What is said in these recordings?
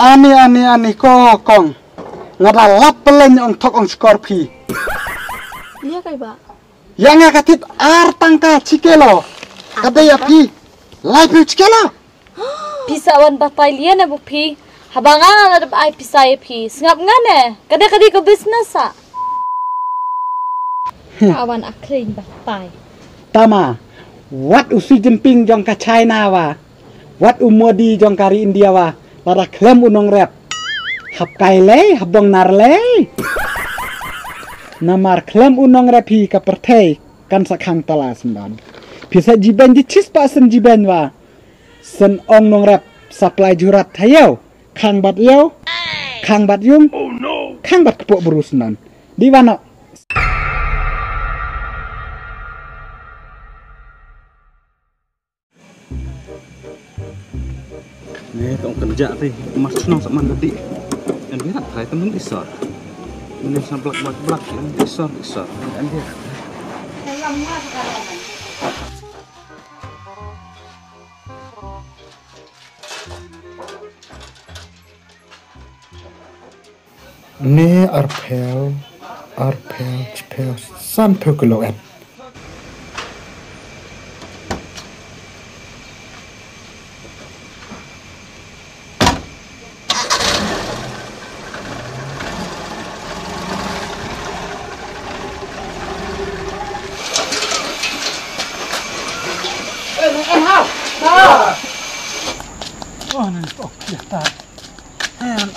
Ani kokong ngadalap pelen ong tok ong skorpi. Iya kai ba. Yang ngakatit tangka cikelo. Kata ya pi. Lai pi cikelo. Pisawan bapai lian na bupi. Habangan ada ai pisai pi. Sengap ngane. Kada-kadi ke bisnes sa. Kawan akrin bapai. Tama. Wat usi jemping jong ka China wa. Wat umodi jong kari India wa. Lara klem unong rep. Hap kaile, hap dong narle. Namar klem unong repi ka pertei kan sakang tala sendan. Bisa jiben jicis pa sen jiben wa. Sen ong nong rep supply jurat hayau. Kang bat yau. Kang bat yung. Kang bat kepuk berus sendan. Di mana? Nih, tong kerja teh, mas senang sama tadi. Yang dia nak try temen isor. Ini samplak blak isor. Yang dia. Ne arpel, chpel, san pekoloet. Oh, nih, oh, ya tak.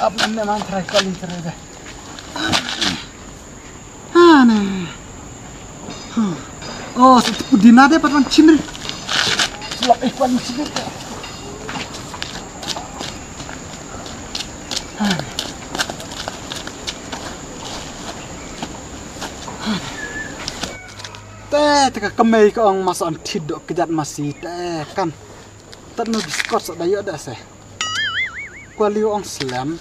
Up memang try kali terus. Nih. Oh, seperti dina deh patron cimri. Selap ikan cimri. Teka kemei ke orang masuk tidok kejat masih kan. Tanu biskot sadayo dah seh. Kuali orang Islam.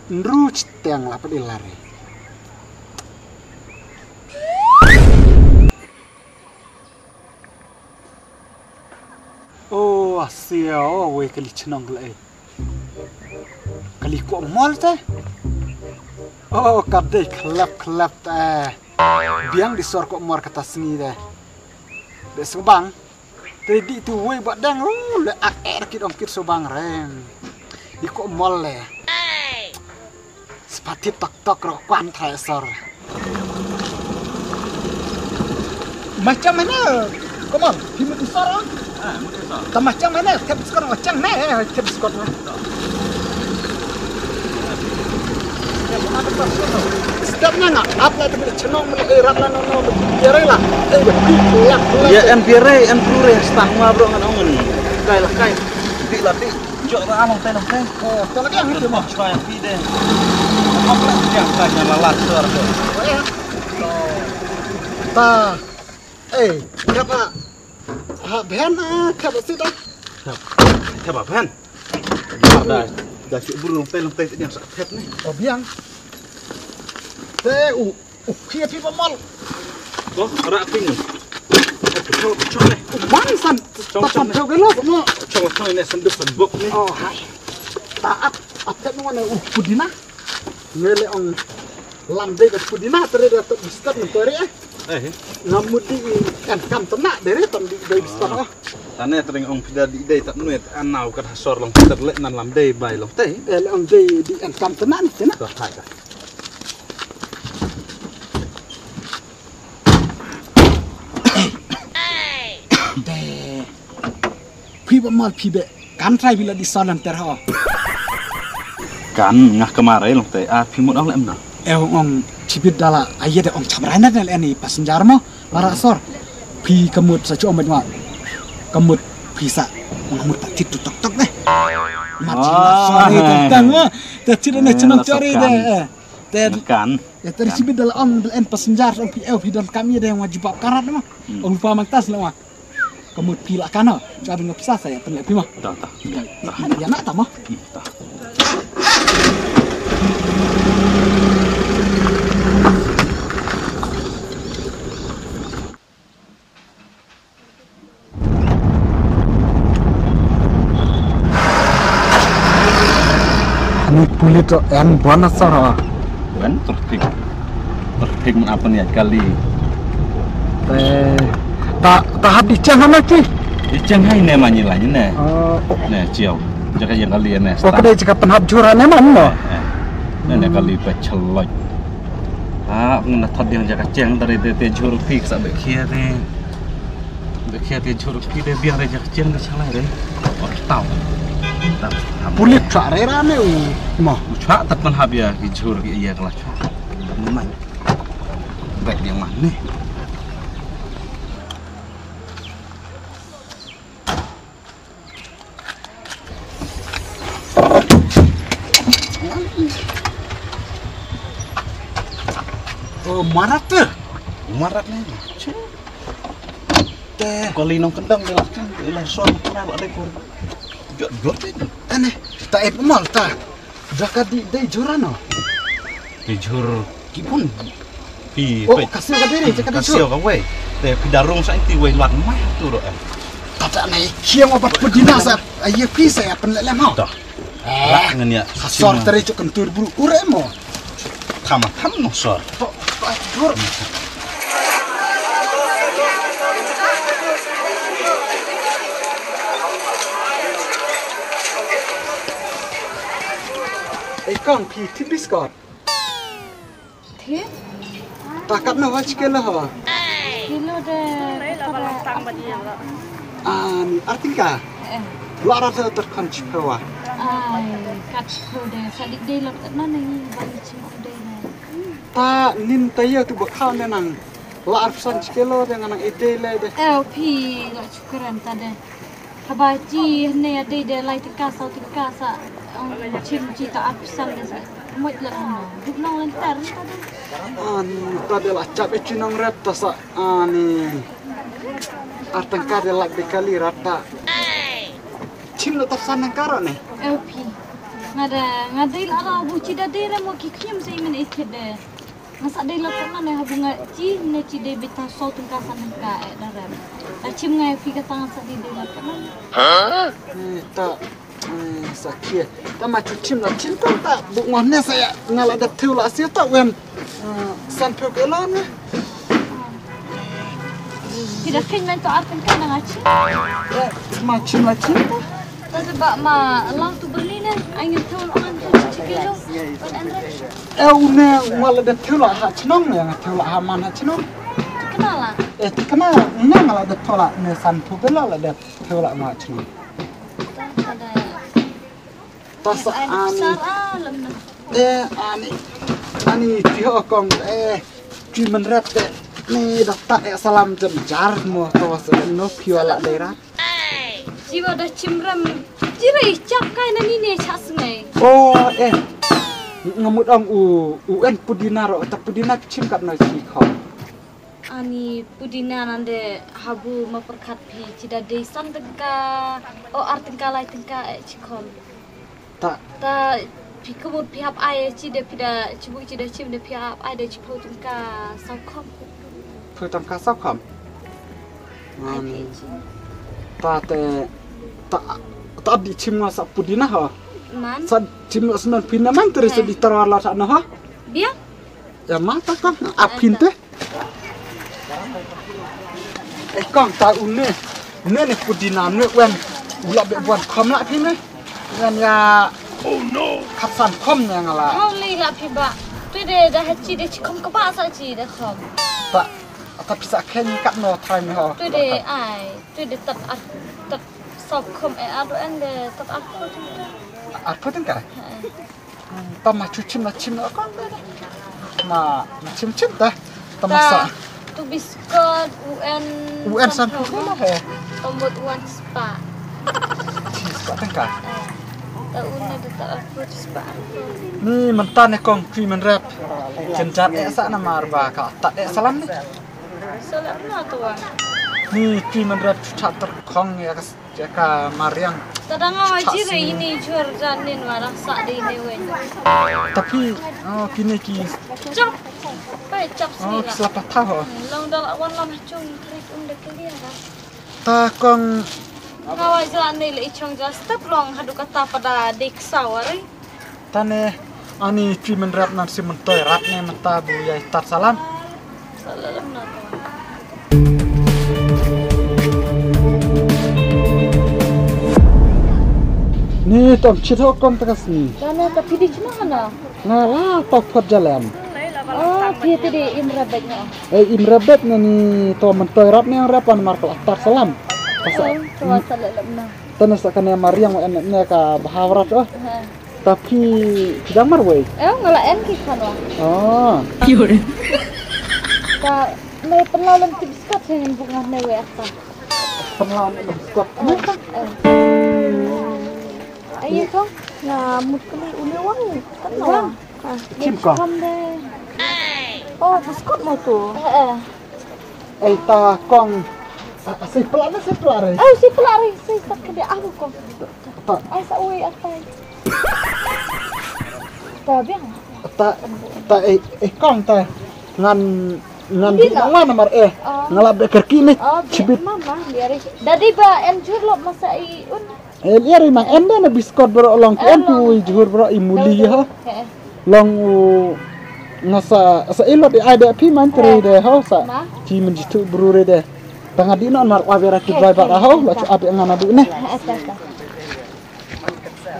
Nruc tiang lah pedilari. Oh, asia we kali cenong lai. Kali ko mall teh. Oh, kadai kelap teh. Biang disor kok muar kata sengi deh. Dek sebang. Tadi itu we badang le air kit ongkir sobang rem. Di kok mall le. Sepati tok rokan tresor. Macam mana? Komol, himu disor ah? Tak macam mana? Kep skor macam mana? Kep skor. Stepnya nggak, apa itu cenong melihat nono biarai lah, Ya en biarai en plure stang ma bro ngan ongen. Kai, di lati, jok ra among teh. Oh, kalau yang itu mah coy yang pide. Apa yang kanya lalat suara tu. Berapa? Ben kap sih dah. Siapa ben? Dah si burung teh yang sakit nih. Oh, biang. Kia pi pamal. Oh, rak ping. Cong nih. Bangsan. Tapan tau gelap mo. Cong ini senduk nih. Oh, hai. Taat atep mana pudina. Ngele ong lamde ke pudina tere dapat biskat mentori ngamudi kan tenak dari tam di biskat oh. Tane tering ong pida di day tak nuet anau kat hasor long terlek nan lamde bai long teh. Ong di kan tenak ni cina. Dah hai ka. Mal pibe kan try bila di salam terha Kan ngah kemarin long teh pimut ong lem na. Ong cibit dala aye de ong cabrana del ani pasenjar mo lara sor pi kemut sa cu omet ma kemut bisa ngamut tak citu tok deh macina sore tentang mo tak citu na cenong cari deh kan ya tadi cibit dala ong del en pasenjar ong pi dan kami ada yang wajib karat mah ong lupa mangtas lah mah kemut pila kana cabe ngepisa saya penlek pi mah dah ya nak ta mah dah Ini kulit yang bonus sah. Kan terpik men apa nih kali. Tahap di jangan lagi. Icang hai ne manyilanya ne. Oh, Ne ciao. Jaga yang kali ne. kedai jika penhap juran emang no. Ne kali peceloj. Ngena thod yang jaga ceng dari te jur fix sampai kia ne. Bekia te jur fix de biar jaga ceng de salah re. Oh tahu. Pulit carera ne mah. Cak tepan habia ki jur ki iya kelas. Memang. Baik yang mana? Oh, marat tuh. Marat nih. Teh, kalau inong kendang dilakukan, langsung kenal ada kur. Jod itu. Aneh, tak mal tak. Jaka di jurano. Di jur kipun. Oh, kasih ke diri, jaka di kasih ke we. Teh pidarung saya ti we luar mah tu doh. Tak naik kiam obat pedina sa. Ayo pisa ya penlele mau. Dah. Lah ngen ya. Sor teri cuk kentur buru uremo. Kama no sor. Jur. Kang pi tipis kot. Thế? Takat na wach ke lah. Kilo deh. Artinya luar ada terkunci pewa. Kat kau deh. Sadik deh lah. Mana ni bagi cuma deh. Ta nin tayo tu bakal nenang. Luar pesan cikelo dengan nang ide le deh. Pi lah cukuran tadi. Habaji ni ada deh lai tikasa. Cim-cim tak absal deh. Muat lah mana. Duduk lantar tadi. Tadi lah capek cinang rap tasa. Artang kada lak bekali rata. Cim lo tak sana karo nih. Pi. Ngada ilah buci dah deh mau kikim saya min ikut deh. Masa deh lah pernah nih habunga ci deh beta sol tungkasan ka daram. Cim ngai pi tangan sadi deh lah pernah. Tak. Sakit. Tak macam cim lah cinta tak. Bukannya saya ngalada tiu lah sih tak wen. Sampai ke lana. Tidak kena tu artian kan ngaci. Macam lah cinta. Tak sebab lang tu beli ni. Angin tu orang tu cikelo. Une ngalada tiu lah hak cenong yang tiu lah haman hak cenong. Kenal lah. Kenal. Ini ngalada tiu lah ne sampai ke lana dah tiu lah mak cenong. Tas ani tio kong cuman rap ni dapat salam jemjar mo kawas no piala daerah. Jiwa dah cimram jirai cap kai nani ne chas ngai. Oh ngamut ang UN pudina ro tak pudina cim kat na si kho. Ani pudina nande habu maperkat pi cida desan tengka artin kalai tengka cikon. Tak pi kebut pihap ai cida pida cibuk cida cim de pihap ai de cipu tengka saukom. Putam kasau kam. Tak di cim masa pudina ha. Man. Sa cim senan pina man terus di terwala sana ha. Dia? Ya mata kong apin teh. Kong tak une ne pudina ne wen ulah be buat kom lah pi ne. Wen ya kapsan kom yang ala. Kau li lah pi ba. Tu de dah ci de cikom ke ba sa ci de kom. Tak tapi sakhen kat no time ha. Tu de ai, tu de tat saukom adu ende tat aku tu. Apa tu kan? Tama cucim lah cim lah kan? Ma cim dah. Tamasa. Tu biskot UN sampai mana he? Tombot UN spa. Spa tengkar. Tak una tak aku spa. Ni mentan kong krimen rap. Kencat esa nama arba ka tak salam ni. Salam na tu ah. Ni krimen rap cat terkong ya ka Mariang. Tadang ngaji re ini jur janin warang sak de ini wen. Tapi kini ki Cap. Baik cap sini lah. Selepas tahu. Long dah wan lam cung trik unda kelia dah. Ta kong Ngawai jalan ni le ichong jas tap long hadu kata pada deksa wari. Tane ani pi menrap nan si mentoy rap ne menta bu ya tar salam. Salam na to. Ni tom chito kom takas ni. Dana tapi di mana? Ngala tok pot jalan. Oh, dia tadi imrabetnya. Imrabet ni to mentoy rap ne rap an marko tar salam. Oh, salam na. Tane sakane mariang ne ka bahawrat oh. Tapi tidak marway. Ngalain kita no. Oh. Yun. Ka may penlawan tibiskat dengan bunga newe apa. Penlawan biskot. Ayo kong, na mukli unewang kan no. Kim kong. Oh, biskot mo to. Ta kong si pelare. Si pelari, si tak kede aku kong. Ay sa uwi atay. Tabiang. Ta kong ta ngan di mana mar ngalap beker kini cibit mama liari dadi ba enjur lo masa iun liari mang enda na biskot bro long kian tu juhur bro imuli ha long ngasa sa ilot ada pi man tre de ha sa ci men jitu brure de tanga dino mar wabera ki bai ba ha la abe ngana bu ne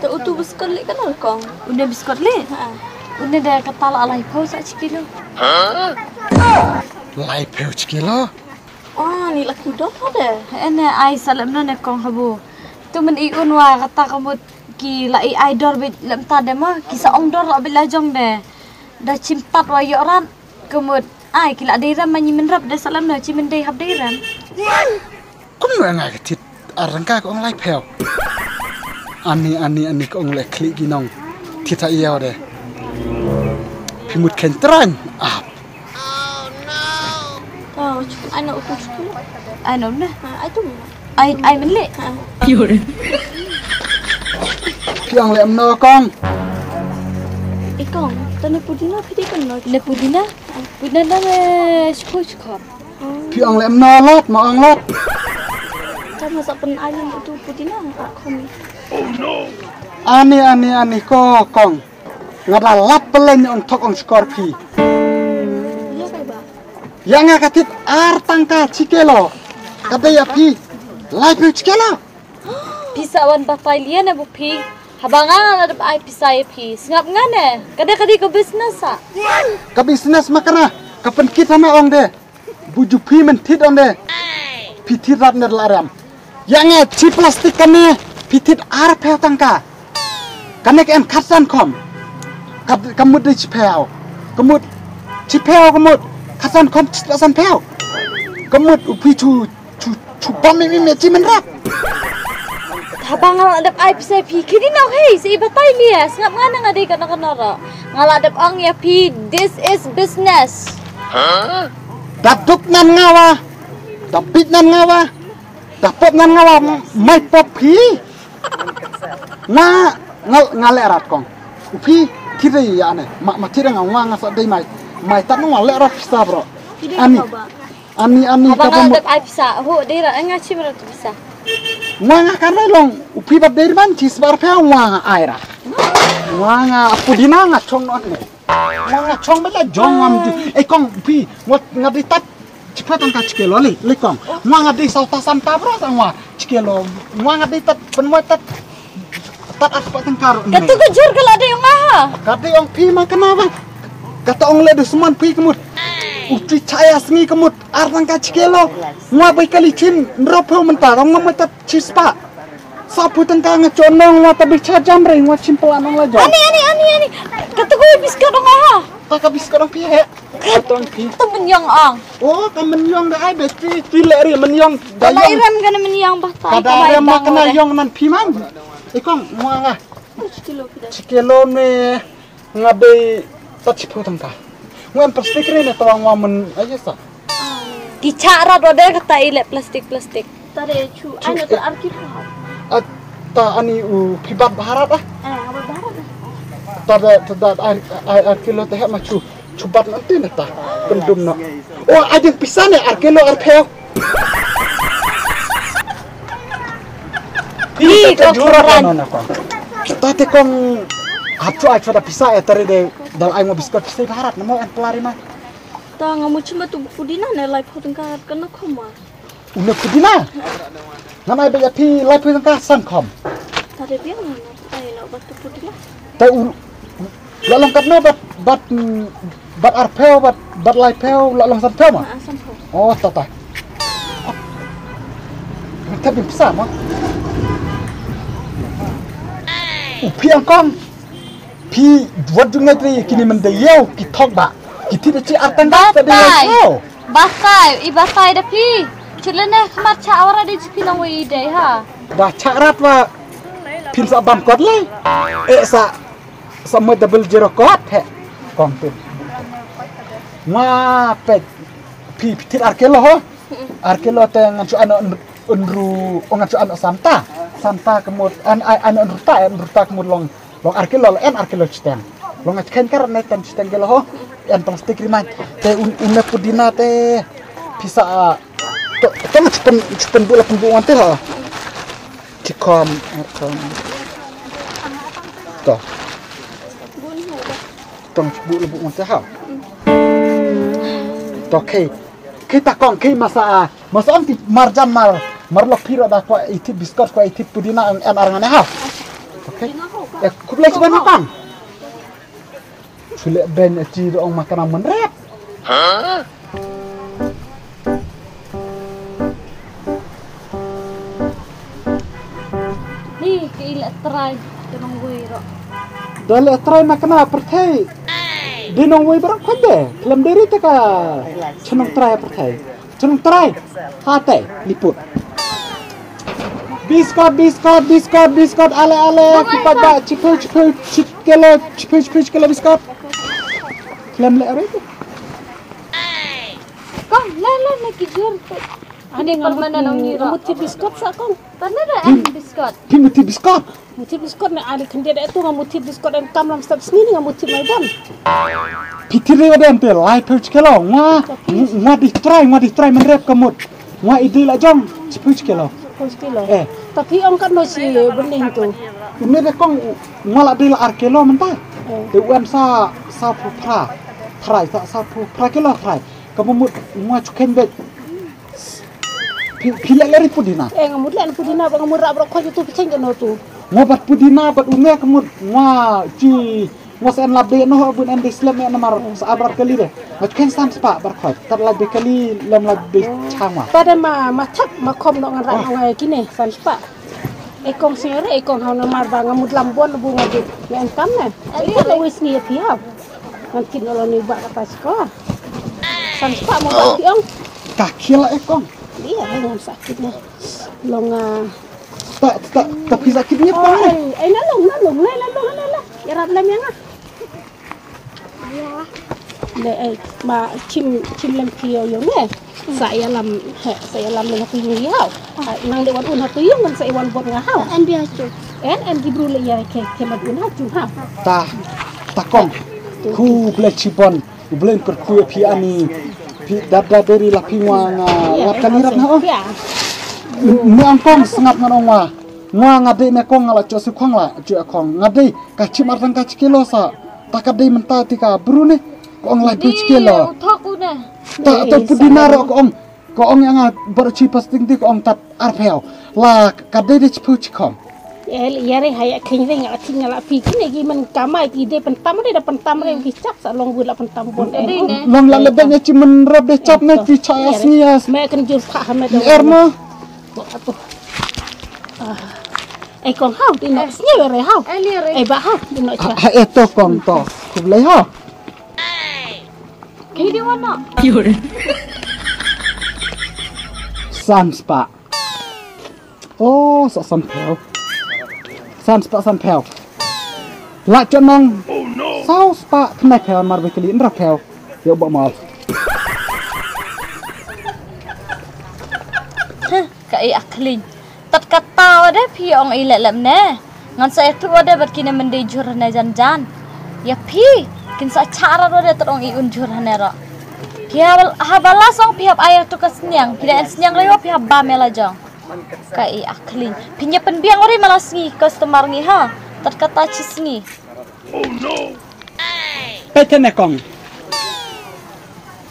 tu utu biskot le kan kong udah biskot le udah dah ketal alai pau sak cikilo lai peu cikilo ni laki dot ada ene ai salam na ne kong habu tu men iun wa kata kamu ki lai ai dor be lam ta de ma ki sa ong dor la be la jong de da cimpat wa yo ran kemut ai ki la de ram manyi men rap de salam na ci men de hab de ram kum nga ketit arangka ko lai peu ani ko ong le kli ginong tita iya de pimut kentran I know utus tu. I know na. I tu. I menle. Yun. Piang lem no kong. Ikong, tane pudina pidi kan no. Ne pudina? Pudina na skop. Piang lem no lot ma ang lot. Sama sa pen ayam itu pudina kami. Oh no. Ani ko kong. Ngada lap pelen on tok on skorpi. Yang ngakatit tangka cikelo. Kata ya pi. Lai pi cikelo. Pisawan bapai lian na bupi. Habangan ada ai pisai pi. Singap ngane. Kada-kadi ko business sa. Ka business makana. Kapan kita na ong de. Buju pi mentit ong de. Pitit rap ner laram. Yang ci plastik kane pitit pe tangka. Kane ken katsan kom. Kamut de cipel. Kamut cipel kamut. Kasan kom kasan pel. Kemut upi cu pom mi ci menrap. Habang ngalap ai pisai pi kini nak hei si batai mi singap ngana ngade kana kanara. Ngalap ang ya pi this is business. Daduk nan ngawa. Dapit nan ngawa. Dapot nan ngawa mai pop pi. Ngale rat kong. Upi kira ya ne. Ma kira ngawang ngasa dai mai tak nong lek roh bisa bro. Ani abang ada ai bisa. Ho dira ngaci bro tu bisa. Wanga karena long upi bab dari man cis bar pe wanga aira. Wanga pudina ngacong non ne. Wanga chong bela jong am kong upi ngot ngadi tat cepat angkat cikelo le kong. Wanga di sautasan tabro sang cikelo. Wanga di tat penwat tat apa tengkar. Katu kejur kalau ada yang maha. Kata yang pi makan apa? Kata orang ledu seman pi kemut. Uti caya sengi kemut. Arang kaci kelo. Ngabai kali cin. Nropau mentar. Orang ngamat cispa. Sapu tengkang ngeconong. Ngata bicara jamre. Ngat cimpelan orang lajar. Ani. Kata gue biskar dong aha. Tak biskar orang pi he. Kata orang pi. Itu menyong ang. Oh kan menyong dah ai besti. Tileri menyong. Kalau iram kan menyong bahta. Kada iram makna yong nan pi man. Kong muanga. Cikelo ne. Ngabai. Tak cipu tangka. Ngam plastik ni tawang wamen aja sa. Dicara roda kata ile plastik. Tare cu anu tu arkip. Ta ani pibat baharat Apa baharat? Tada arkilo teh macu cubat nanti neta pendum no. Oh ajeng pisan ya arkilo arpeo. Ih kok jurang. Tate kong Acu acu ada pisah tadi deh. Dal ai mau biskot pisah barat namo en pelari mah. Ta ngamu cuma tu pudina ne lai potong ka kena khoma. Unek pudina. Nama ai pi lai potong ka san kom. Tadi biang mana? Ai lo batu pudina. Tai lo lengkap no bat arpeo bat lai peo lo long san peo mah. Asam po. Oh tata. Tapi pisah mah. Pi angkong. Pi buat juga tri kini mendayau kitok ba. Kiti beci artan ba tadi yo. Batai dah pi. Culene kemar ca awara di pinang we ide ha. Ba carat wa pin sa bam kot le. Sa mo double zero kot he. Kong tu. Ma pet pi pitir arkelo ho. Arkelo te ngancu ano unru ngancu ano Santa kemud an ruta kemud long arkelo citeng long ngacen karena ten citeng gelo ho en plastik riman te unna pudina te bisa to cepen bola pembuangan te ha cikom to tong bola pembuangan te ha to kita kong masa anti marjan marlok piro da ko itip biskot ko itip pudina en arangane ha. Oke. Kublai seban makan. Sulit ben ci ong makanan menrep. Ni keila try tenong we ro. Dale try makana perthai. Dinong we barang khode. Lam deri te ka chenong try perthai. Chenong try. Hate liput. Biskot ale kipat ba cipu kelo biskot lem le are itu Kong la na kijur. Ade kal mana nong ni ro. Muti biskot sa kong. Tanah dah biskot. Muti biskot Muti biskot na ali kende itu ngamuti biskot en kam lam step sini ngamuti mai bon. pitire wade ante lai puch kelo ngwa di try menrep kamut ngwa ide la jong cipu kelo Kilo. Tapi om kan no si bening tu. ini be kong ngala de la arkelo mentai de wan sa pra kelo try kamut ngwa chuken be pila leri pudina Ngamut lan pudina ba ngamut ra bro ko tu piceng no tu. ngobat pudina bat ume kamut ngwa ci wasan labbe no bun en islam ya namar saabrat kali de macam sam spa barkhot tar labbe kali lam labbe chama Pada matak makom no ngan ngai kini san spa. Ekong sere ekong hau namar ba ngamut lambon bunga di en kam na. Itu wis ni tiap. Nanti kalau ni ba kata sekolah. San spa mo ba tiong. kaki la ekong Iya dengan sakitnya. Longa tak bisa sakitnya pa nalong la. Ya rat lam yang ah. Le ma chim lem pio yo ne. Saya lam le tu yau. Nang de wan un hatu yung man sa iwan bot nga hau. An biasa tu. En gibru le ya ke mat un hatu ha. ta kong ku ble cipon ble per ku pi ani pi dada dari la pi wang wat kanirat na oh Ya. ni angkong sengap nganongwa ngade me kong ngala cho su khong la chu khong ngade ka chimar tang ka kilo sa takade menta tika brune kong la pi kilo Uthaku na. ta to pudina ro kong yang ber chi pasting ti kong tat arpeo la kade de chu khom Yare haya kini nga tinggal api kini gi man kamai ki de pentam re ki cap sa long bula pentam bon long la lebenya chi men rab de chap na chi chas nias me kan jur pa ha me de ermo atu kong hau di nak snya re hau ba hau di nak cha ha eto kong to kublai ha Kini wana. Sanspa oh so sampel sampel la chonong sao spa kena pel mar bekali indra pel yo ba mal Kai aklin. Tat kata ada pi ong ile lem ne. Ngan sa itu ada berkini mendejur na jan. Ya pi kin sa cara ada terong iun jur ne ro. Pihak habala song pihak air tu kasnyang. Pihak senyang lewa pihak bamela jong. Kai aklin. Pinya penbiang ori malas ngi customer ngi ha. Tat kata cis ngi. Pe tene kong.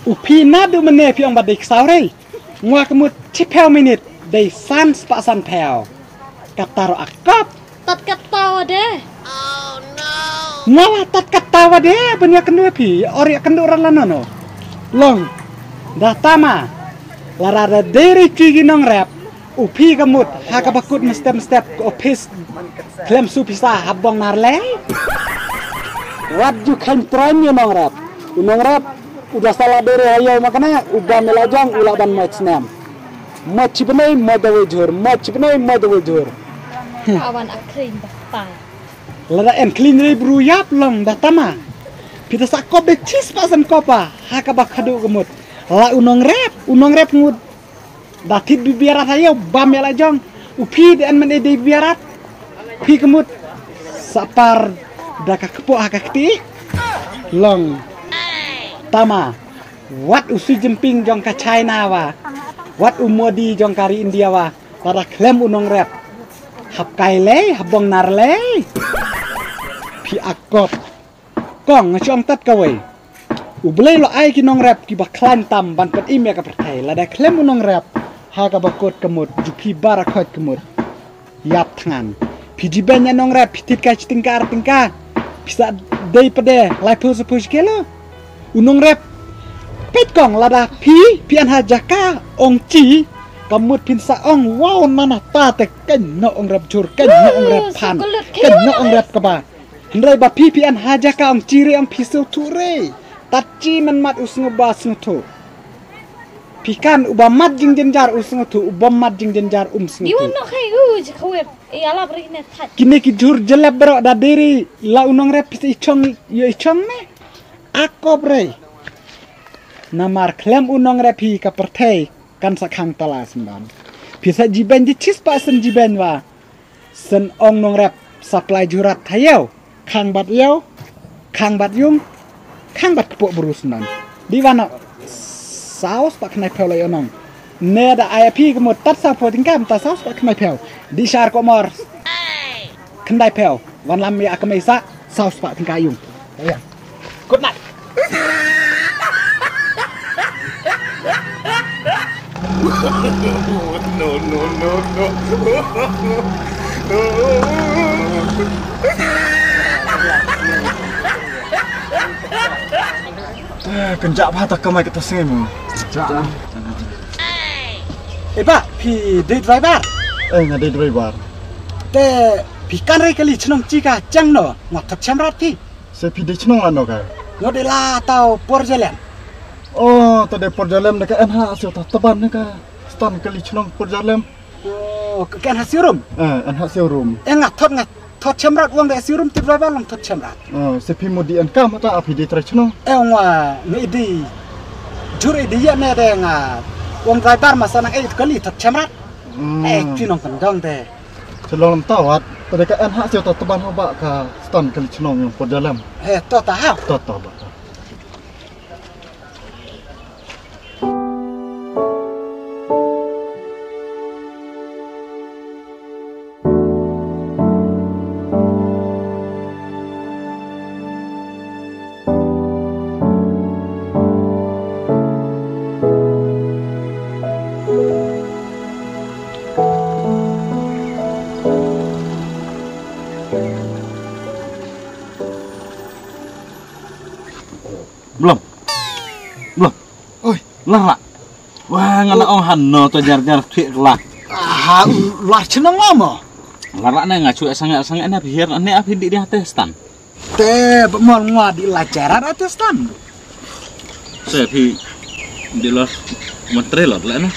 Upi na du mene pi ong badik saure. Ngwa kemut cipel minit day san spa san pel. Kataro akap. Tat kata deh. Ngwa tat katawa de benya kendu pi ori kendu ralana no. Long. Dah tama. Larada deri cigi nong rap. Upi kemut haka bakut mestep opis klem supisa habong narle. What you can try me nong rap. Nong rap udah salah diri ayo makanya udah melajang uladan match nam. Match benai madawe jur. Awan akrim bapak. Lada en clean ri bruyap long dah tama. Pita sakop de cheese pasan kopa haka bakadu kemut. La unong rap ngud. Datit bibiarat ayo bam melajang. Upi de en men ede biarat. Pi kemut sapar daka kepo haka keti. Long tama. Wat usi jemping jong ka China wa. Wat umodi jong kari India wa. Pada klem unong rap. Hap kaile, habong narle. Pi akop. Kong ngacong tat kawai. Ublay lo ai ki nong rap ki baklan tam ban pet ime ka pertai. Lada klem unong rap. Haga bakot kemut. Jupi barakot kemut. Yap tangan. Pi jibanya nong rap. Pi tit ka tingka. Bisa day pede. Lai pulsa kelo. Unong rap. Pet kong lada pi anha jaka ong ci kamut pinsa ong wow nana ta te ken no ong rap jur ken no ong rap pan ken no ong rap kaba hendrai ba pi anha jaka ong ciri ong pisu ture taci man mat usngo ba sngutu pikan uba mat jing jenjar usngutu uba mat jing jenjar sngutu Diwan no kai jikawet. Ala berine tat. kini ki jur jelep bro da diri la unong rap pis ichong ne akop re namar klem unong repi ka pertai kan sakang tala semban. Bisa jiben di cis pa sen jiben wa. Sen ong nong rep supply jurat hayau. Kang bat yau, kang bat yung, kang bat kepuk berus nan. Di wana saus pak kenai pel yo nong. Ne da IP kemut tat sa po tingkam ta saus pak kenai pel. Di syar komor. Kenai pel. Wan lam ya akemesa saus pak tingkayung. Ya. Good night. Kenjak apa tak kemai kita sengemu? Pak, pi de driver. Ngade driver. Te pi kan re kali chnong chika chang no, ngotot chamrat pi. Sepi de chnong ano ka? Ngode la tau por jalan. Oh, tadi perjalanan dekat NH asyik tak teban dekat stand kali chnong perjalanan. Oh, kan hasirum. NH showroom. Ngat chamrat wang de hasirum ti driver long tot chamrat. Sepi mudi NK mata api de tra chnong. Ngwa ni di. Jure di ya ne de nga. Wang driver masa nang kali tot chamrat. Chinong kan dong de. Celong tawat dekat NH asyik tak teban haba ka stand kali chnong yang perjalanan. To ta ha. Toto ba. Belum. Oi, Lah. Wah, ngana ong hanno to jar-jar thik lah. Lar chnong lama. Lara na nga cuek sangat-sangat na bihir ane api di testan. Te bemol ngwa di lacaran atestan. Saya pi di lo mentre lo lah na.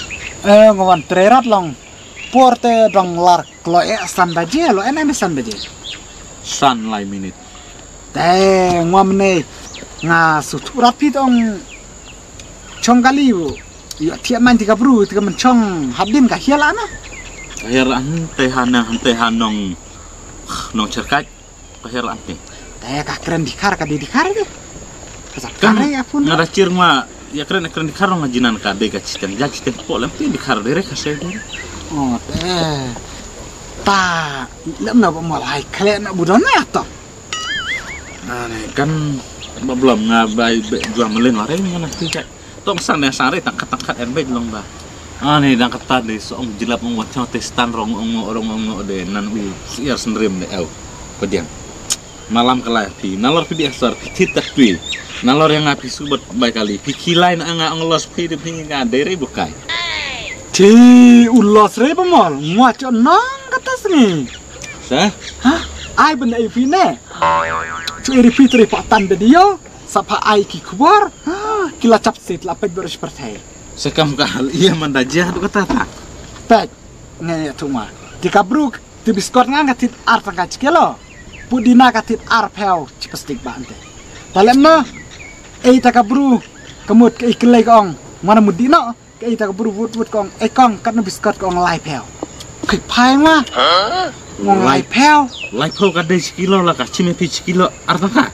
Ngawan trerat long. Porte dong lar kloe san baje lo ene san baje. San lai minute. Te ngwamne nga suturat pi dong chonggali bu. Ya tiap man 30 tiga mencong habin ka hiala na. Kahiran tehanong nong cerkat kahiran te. Te ka keren dikar ka dikar de. Kan Kare ya pun. ngada cirma ya keren dikar ngajinan ka de ka citen ja citen po lem ti dikar dere ka se. Oh te. Ta lem na bemol hai kle na budona to. kan belum ngabai jual melin lah ini nanti cek tong sana sare tangkat RB belum bah nih dan ketat deh soong jelap ngwacau testan rong de nan siar sendrim de au pediang malam kelati nalor pidi asar titak pi nalor yang ngapi subat baik kali pikilai na nglos pi de pingi ka dere bukai Ci ulos re pemol ngwacau nong kata sini sah hah ai benda ipine cuy repeat repatan de dia sapa ai ki kubar kila cap sit lapet beres pertai sekam kal iya mandajah tu kata tak pet nge cuma dikabru di biskot ngangatit ar tangka cikelo pudina katit ar pel cipestik bante talemna takabru kemut ke iklai kong mana mudino ke takabru wut kong kong katna biskot kong lai pel kai pai ma ngong lai pel kada sekilo lah kah cime pi sekilo ar tangka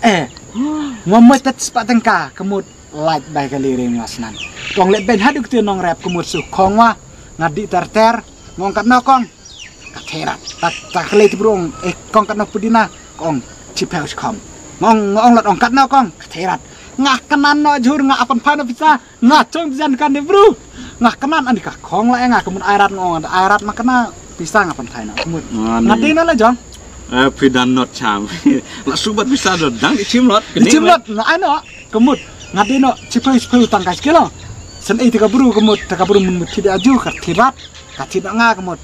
ngomet tet sepat tangka kemut like by kali ring wasnan kong let ben haduk tu nong rap kemut su kong wa ngadi ter ngong kat nokong katerat tak kali tu burung kong kat nok pudina kong cipel kom ngong lot ong kat nokong katerat ngah kenan no jur ngah apan pana bisa ngah cong jan kan de bro ngah kenan andika kong la ngah kemun airat ngong airat makana bisa ngapan thai kemut ngadi no la jong pidan not cham la subat bisa dodang dicimlot na ano kemut ngadeno cipeu tangkas kilo sen tiga buru kemut mun tidak aju katirat katina nga kemut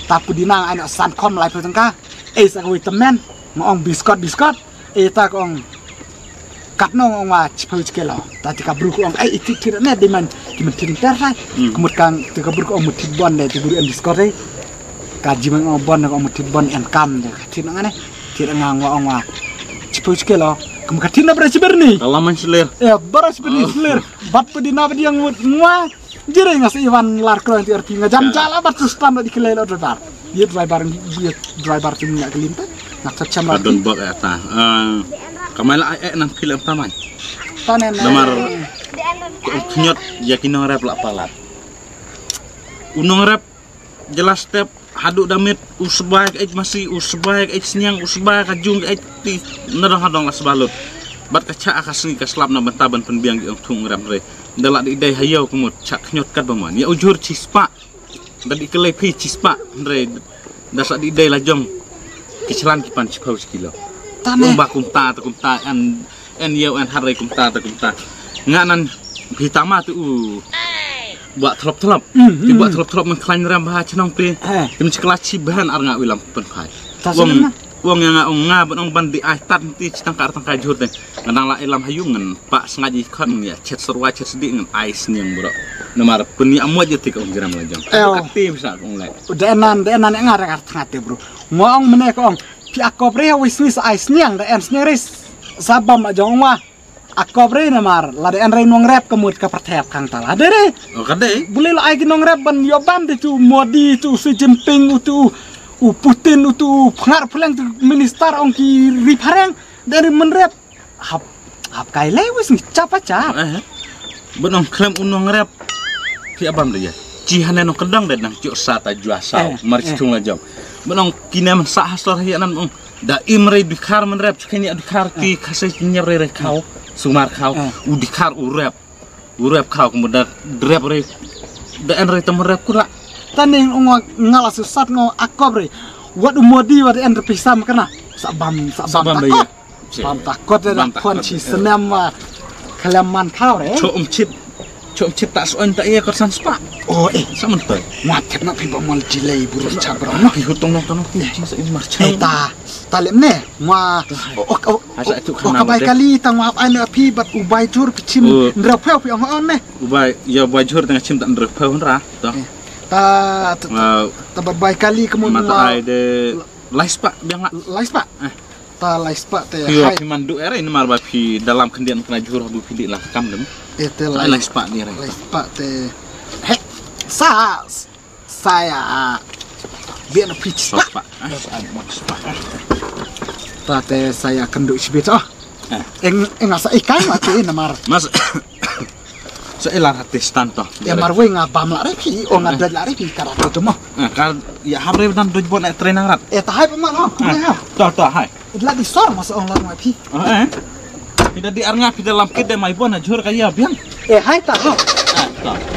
tapu dinang ano san kom lai tangka sakoi temen ngong biskot tak ong katno ngong wa cipeu kilo ta tiga buru ong tidak ne diman tin ter kemut kang tiga buru ong mutit bon de tiga buru biskot kaji mang bon ngong mutit bon en kam de katina ngane tidak ngong wa cipeu kilo Katina berasi berni. Alaman selir. Berasi berni selir. Bat pedina bedi yang ngwa. Jere ngas Iwan lar kro anti RP ngajam jala bat sustan di kelai lo driver. Dia driver tim nak kelimpa. Nak cacam lagi. Adon bot eta. Kamala nang film taman. Tanen. Damar kenyot yakin nong rap lak palat. Unong rap jelas step haduk damit usbag masih usbag senyang usbag kajung ti nadong lah sebalut bat kaca akasni kaslap na bentaban penbiang di tung ram re dalak di dai hayau kemut cak nyot kat baman ya ujur cispa dan ikelai pi cispa re dasak di dai lajong kecelan kipan cikau sekilo Tane kumta en yau en harai kumta nganan hitama tu buat telop dibuat telop mengklain ram bah cenong pe tim sekelas bahan ar ngak wilam penpai wong yang ngak ong bandi aitat ti citangkar tangka jur teh nang la ilam hayungan pak sengaji kon ya chat serwa chat sedi ngan ais nyang bro nomor peni amu aja ti ong geram lajang kati bisa ong lai udah enan ngarang tengate bro ngong mene kong pi akobre wis ais nyang da en sneris sabam aja ngwa akobre namar lade en nong rap kemut ka pertep kang tala dere kade boleh la ai nong rap ban yoban de tu modi tu si Jinping tu Putin tu pengar pulang tu minister ong ki ripareng dari menrap hap kai lewis ni capa benong klaim unong rap pi abam de ya cihan nong kedang de nang ciok sata juasa mari tung lajong benong kinam sa hasor hianan ong da imre dikar menrap cikini dikar ki kasih nyere kau sumar kau udikar urap kau kemudian drep re dan re temen rap kula taning ngala susat ngo akobre wad modi wad en pisam kana sabam ya bam takot da kunci senam kalaman kau re Cok tak soan tak iya kersan spa. Sama tuh. Matet nak pipa mal jilai buruk cabra. Nak hitung nonton tinggi saya marcang. Talem ne ma kabai kali tang maaf ana pi bat ubai jur picim ndrapau pi on ne. Ubai jur tengah cim tak ndrapau nra. Ta berbai kali kemun mata ai de laispa biang laispa. Ta laispa te hai mandu era ini marba pi dalam kendian kena jur habu pilih lah kam dem. Itu laispa ni re. Laispa te saya biar pitch pak tate saya kenduk sibit asa ikan mati namar mas saya lar hati stanto ya marwe ngabam la repi ngadad la repi karatu tu mah kan ya habre dan doj bon trainer rat tahai peman ha hai Idla disor masa orang mai pi. Tidak diarngap di dalam kita mai buan jur kaya biang. Hai tak. Tak.